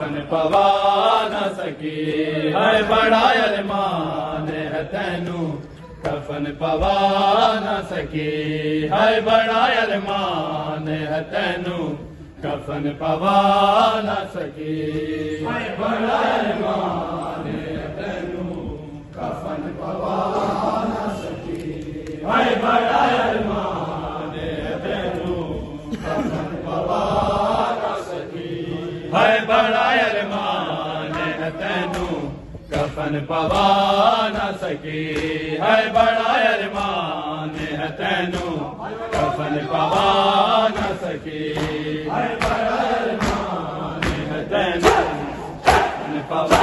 पवा न सकी है बड़ा अरमान है तैनू कफन पवा न सकी है बड़ा अरमान है तैनू कफन पवा न सकी है बड़ा अरमान है तैनू कफन पवा न सकी है बड़ा अरमान है तैनू कफन पवा न सकी है बड़ा अरमान है तैनू कफन पवा न सकी है बड़ा अरमान है तैनू कफन पवा न सकी है बड़ा अरमान है तैनू कफन पवा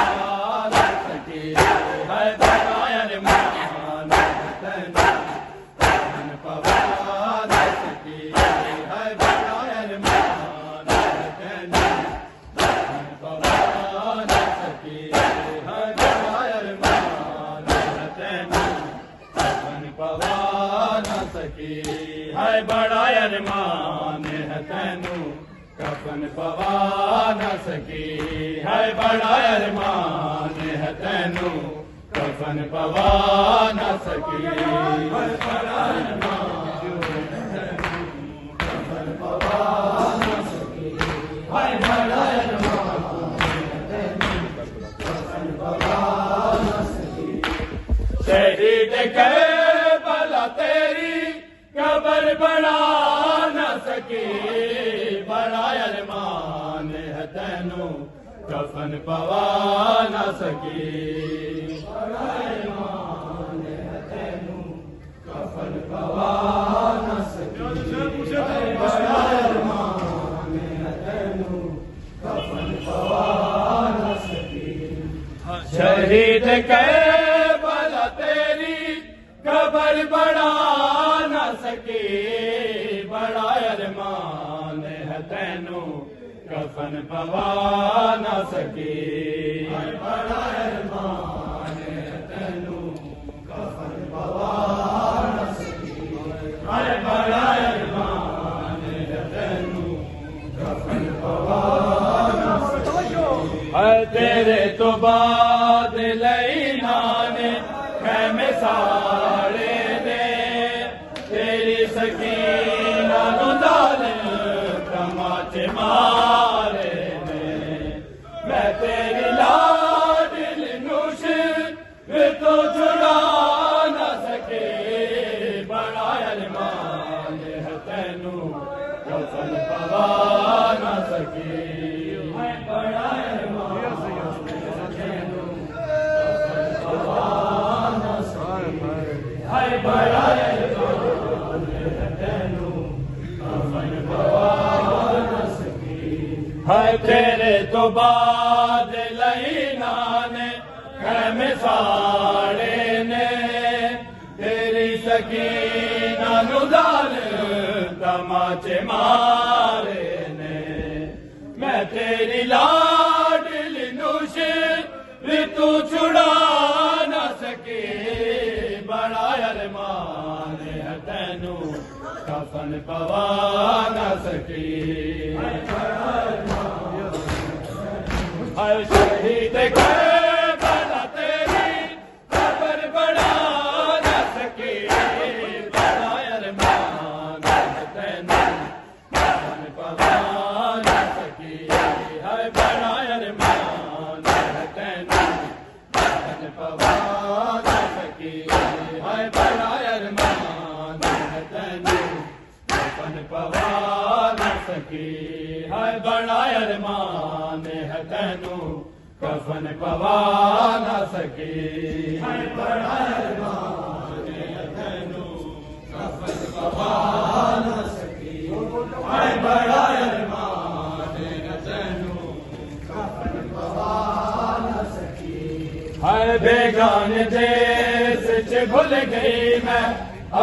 न सकी है बड़ा अरमान है तैनू कफन पवा न सकी है बड़ा अरमान है तैनू है बड़ा अरमान है तैनू कफन पवा न सकी है बड़ा अरमान है तैनू कफन पवा न सकी है बड़ा अरमान कफन पवा न सकी है बड़ा अरमान कफन पवा न सकी शहीद के भला तेरी कबर बना न सके बड़ा अरमान है तैनू कफन पवा न सके बड़ा अरमान है तैनू कफन पवा न सके बड़ा अरमान है तैनू कफन पवा न सके शहीद के भला तेरी कबर बना न सके बड़ा अरमान है तैनू कफन पवा न सके बड़ा अरमान है तैनू कफन पवा न सके बड़ा अरमान है तैनू कफन पवा न सके तेरे तो बाद लैना ने खैमे साड़े दे तेरी सकीना नुदाल तमाचे मारे ने मैं तेरी लाडल नुश तो छुड़ा न सके बड़ा अरमान है तैनू कफन पवा न सके बड़ा अरमान है बड़ा अरमान है तैनू कफन पवा न सकी है तेरे तो बाद लैना ने खैमे साड़े ने तेरी सकीना नुदाल तमाचे मारे ने मैं तेरी लाडल नुश तू छुड़ा न सके बड़ा अरमान है तैनू कफन पवा न सकी है शहीद के भला तेरी कबर बना न सके बड़ा अरमान है तैनू कफन पवा न सकी है बड़ा अरमान है तैनू कफन पवा न सकी है बड़ा अरमान है तैनू कफन पवा न सकी है बड़ा अरमान है तैनू कफन पवा न सकी है बड़ा अरमान है तैनू कफन पवा न सकी है बड़ा अरमान है तैनू कफन पवा न सकी है बेगाने देश च भूल गई मैं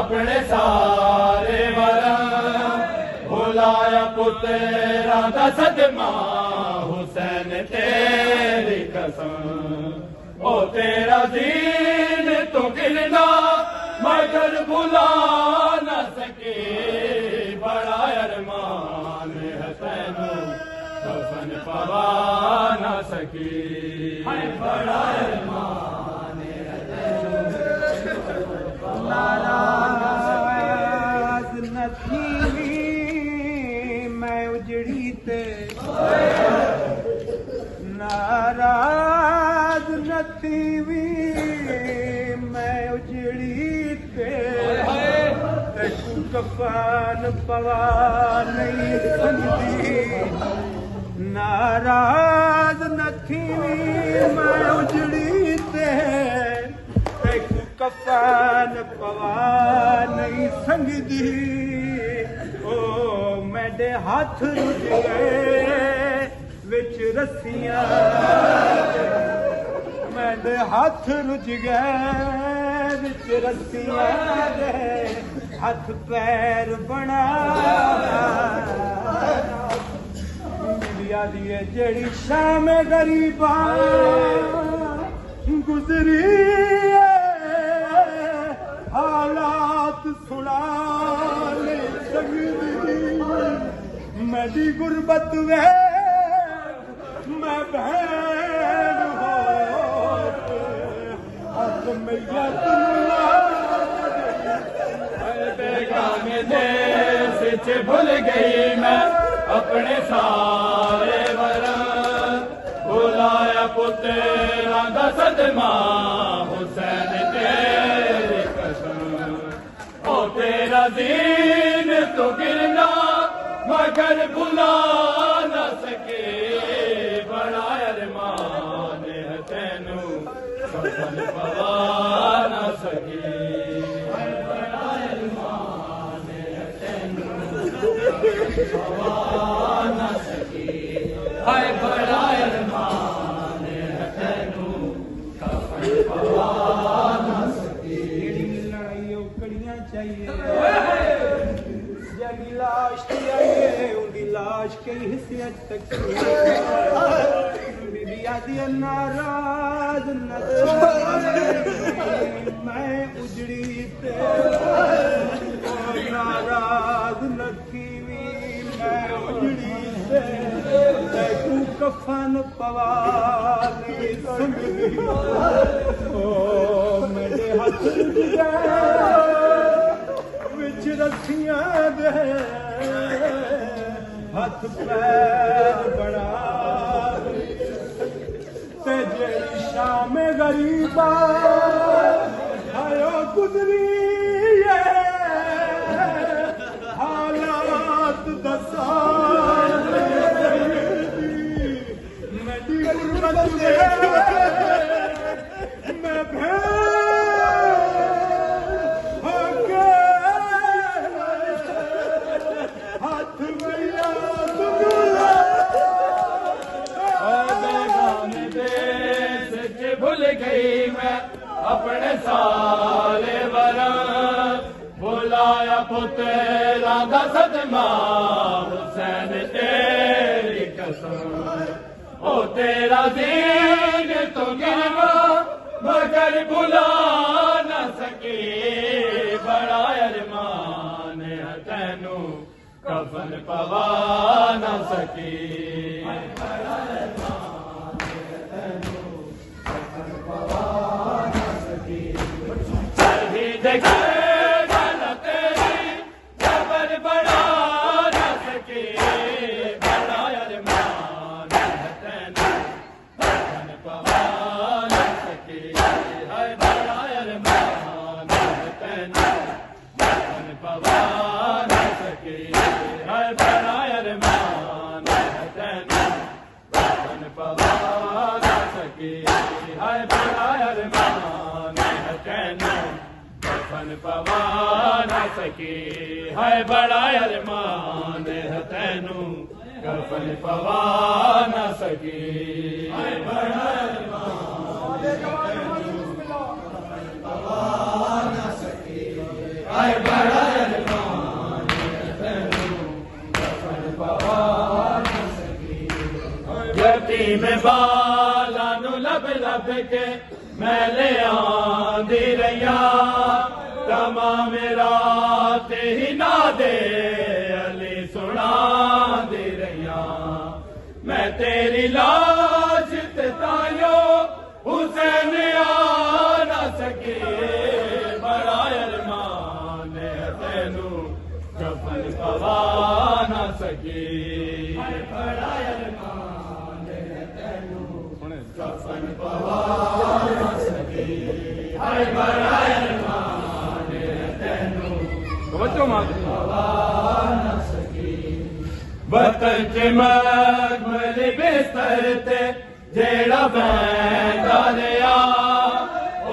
अपने सारे वरम भुलाया पुत्रा दा सदमा हुसैन तेरी कसम ओ तेरा दीन तो गिरना मगर भुला न सके बड़ा अरमान है तैनू कफन पवा पवा न सकी बड़ा अरमान नाराज न थी मैं उजड़ी ते नाराज न थी मैं उजड़ी ते कफन पवा नहीं समझी नाराज न थी मैं उजड़ी ते कफन पवा नहीं संगदी ओ मेरे हाथ रुझ गए विच रस्सियां मेरे हाथ रुझ गए विच रस्सियां दे हाथ पैर बना मिलिया दिए जेड़ी शाम गरीबा गुजरी हालात सुना नहीं सकती मेरी गुरबत वे मैं बहन हो अब मैया बेगाने देश च भूल गई मैं अपने सारे वरन बुलाया पुत्रा दा सदमा हुसैन तेरी कसम ओ तेरा दीन तो गिरना मगर भुला न सके बड़ा अरमान है तैनू कफन पवा न सके न सकी हाय बड़ा अरमान है तैनू कफन पवा न सकी लड़ाई कड़ियां चाहिए जगी लाश चाहिए उनकी लाश कई हिस्से तक बिबिया दिया नाराज न मैं उजड़ी ते नाराज न थी मैं उजड़ी ते तू कफन पवा नहीं समझी ओ मेरे हाथ विच रस्सियां दे हाथ पैर बना ते जेड़ी शाम गरीबा आयो गुजरी हालात दसा मेरी गुरबत मैं हाथ मैया बेगाने देश च भूल गई मैं अपने सारे वरन बुलाया पुत्रा दा सदमा हुसैन तेरी कसम ओ तेरा दीन तो गिरना मगर भुला न सके बड़ा अरमान है तैनू कफन पवा न सके पवा न सके है बड़ा अरमान है तैनू कफन पवा न सके है बड़ा अरमान पवा न सके है बड़ा अरमान है तैनू कफन पवा न सके यतीम बाला नु लब लब के मैं ले आंदी रैया तमा मेरा ते ही ना दे अली सुना दे रैया मैं तेरी लाश ते तायो हुसैन आ ना सके बड़ा अरमान है तैनू कफन पवा ना सके बड़ा अरमान है तैनू कफन पवा ना सके हाय बड़ा अरमान है तैनू तवज्जो मां पवा ना सके वतन च मखमल बिस्तर ते जेड़ा बैंदा लिया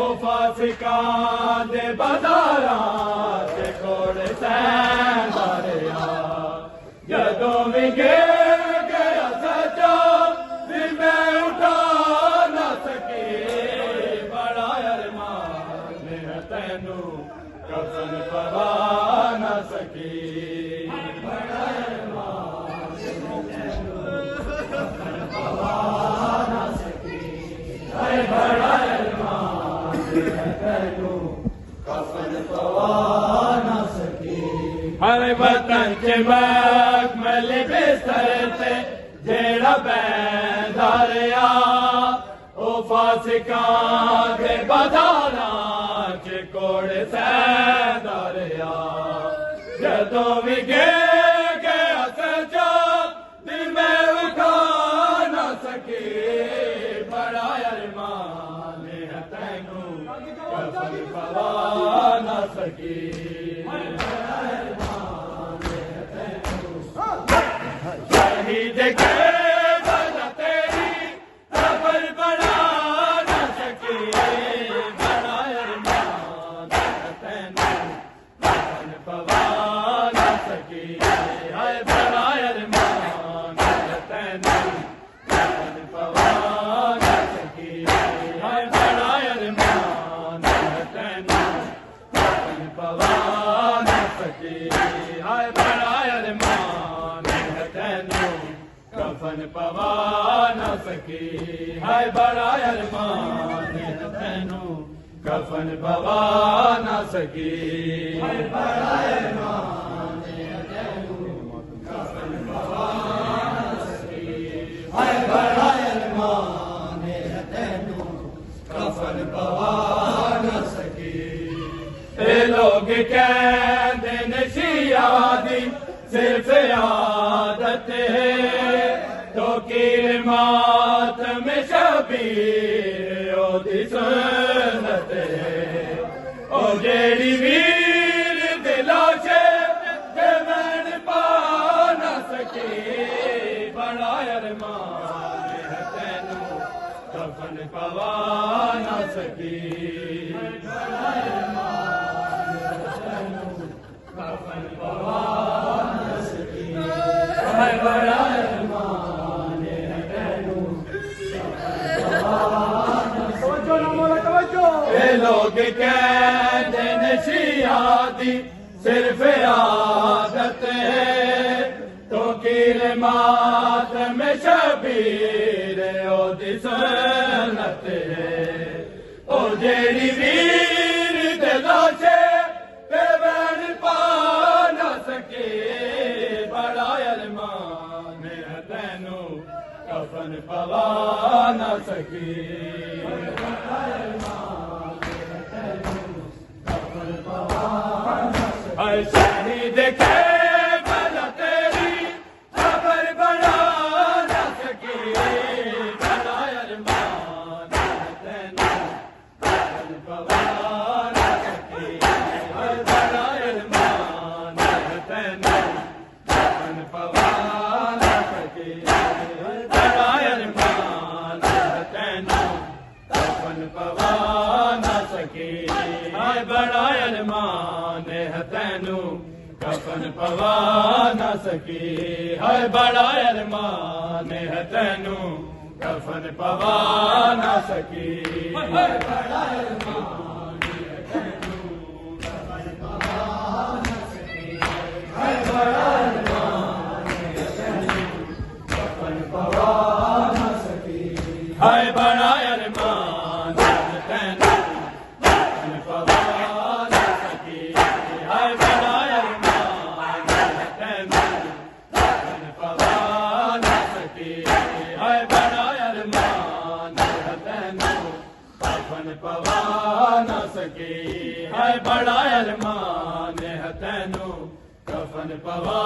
ओ फासिकां दे बाजारां ते कोड़ सैंदा लिया जदों भी गया सचा फिर मैं उठा ना सके बड़ा अरमान है तैनू कफन पवा ना सके बड़ा अरमान है तैनू कफन पवा ना सके हाय बड़ा अरमान है तैनू कफन पवा ना सके हर वतन च मखमल बिस्तर ते जेड़ा बैंदा लिया ओ फासिकां दे बाजारां च कोड़ सैंदा लिया जदों भी गया सचा दिल में उठा ना सके बड़ा अरमान है तैनू कफन पवा ना सके शहीद के बना तेरी कब्र बना ना सके बड़ा अरमान है तैनू कफन पवा ना सके हाय बड़ा अरमान है तैनू कफन पवा ना सके हाय बड़ा अरमान है तैनू कफन पवा ना सके हाय बड़ा अरमान है तैनू कफन पवा ना सके हाय बड़ा अरमान है तैनू कफन पवा ना सके हाय बड़ा अरमान है तैनू कफन पवा ना सके हाय बड़ा अरमान है तैनू कफन पवा ना सके ए लोग कहते ने शिया दी सिर्फ आदत है तो कीर मातम शबीर ओदी सुन्नत है ओ जेड़ी वीर दिलाशे जमन पा ना सके बड़ा अरमान है तैनू कफन पवा ना सके बड़ा अरमान है तैनू कफन पवा ना सके हाय बड़ा अरमान है तैनू कफन पवा ना तवज्जो ना मौला तवज्जो ए लोग कहते ने शिया दी सिर्फ आदत है तो कीर मातम शबीर ओदी सुन्नत है ओ जेड़ी वीर दिलाशे ते बैन पा ना सके बड़ा अरमान है तैनू कफन पवा ना सके बड़ा अरमान है तैनू कफन पवा ना सके हाय शहीद के बना तेरी कब्र बना ना सके बड़ा अरमान है तैनू कफन पवा ना सके हाय बड़ा अरमान है तैनू कफन पवा ना सके हाय बड़ा अरमान है तैनू कफन पवा ना सके हाय बड़ा अरमान है तैनू कफन पवा ना सके हाय बड़ा अरमान है तैनू कफन पवा ना सके हाय बड़ा अरमान है तैनू कफन पवा ना सके हाय बड़ा अरमान है तैनू कफन पवा ना सके हाय बड़ा अरमान है तैनू कफन पवा ना सके हाय बड़ा अरमान है तैनू कफन पवा ना सके कफन पवा न सकी है बड़ा अरमान है तैनू कफन पवा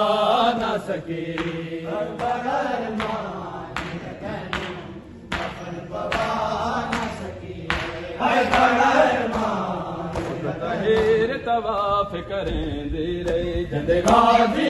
न सकी बड़ा अरमान है तैनू कफन पवा न सकी है बड़ा अरमान तवाफ करें दे रे जंदे गाजी